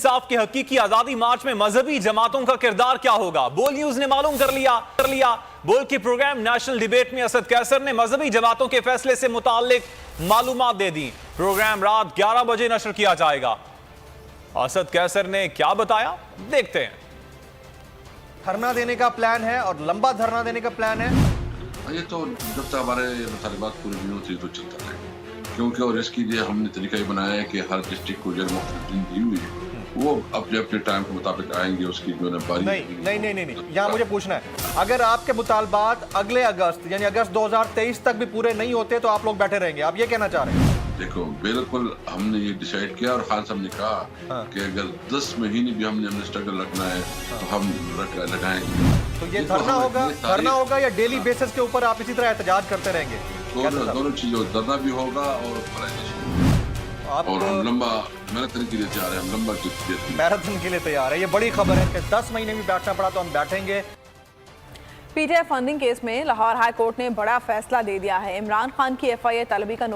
इंसाफ की हकीकी आजादी मार्च में मजहबी जमातों का किरदार क्या होगा, बोल न्यूज ने मालूम कर लिया। बोल के प्रोग्राम नेशनल डिबेट में असद कैसर ने मजहबी जमातों के फैसले से मुताल्लिक मालूमात दे दी। प्रोग्राम रात 11 बजे नशर किया जाएगा। असद कैसर ने क्या बताया, देखते हैं। धरना देने का प्लान है और लंबा धरना देने का प्लान है। ये तो जब तक हमारे मुतालिबात पूरी नहीं होती तो चलता रहेगा, क्योंकि और इसके लिए हमने तरीका ये बनाया है कि हर डिस्ट्रिक्ट को जो मुख्तलिफ दिन दी हुई है वो अपने अपने टाइम के मुताबिक आएंगे। उसकी जो है बारी नहीं, यहाँ मुझे पूछना है, अगर आपके मुतालबात अगले अगस्त यानी अगस्त 2023 तक भी पूरे नहीं होते तो आप लोग बैठे रहेंगे, आप ये कहना चाह रहे हैं? देखो, बिल्कुल हमने ये डिसाइड किया और खान साहब ने कहा कि अगर 10 महीने भी हमने स्ट्रगल रखना है तो हम लगाएंगे। तो ये धरना होगा या डेली बेसिस के ऊपर आप इसी तरह एहतजाज करते रहेंगे? दोनों चीजों, धरना भी होगा और हम लंबा मैराथन के लिए तैयार है। हम लंबा मैराथन के लिए तैयार है। ये बड़ी खबर है कि 10 महीने भी बैठना पड़ा तो हम बैठेंगे। पीटीआई फंडिंग केस में लाहौर हाई कोर्ट ने बड़ा फैसला दे दिया है। इमरान खान की एफआईए तलबी का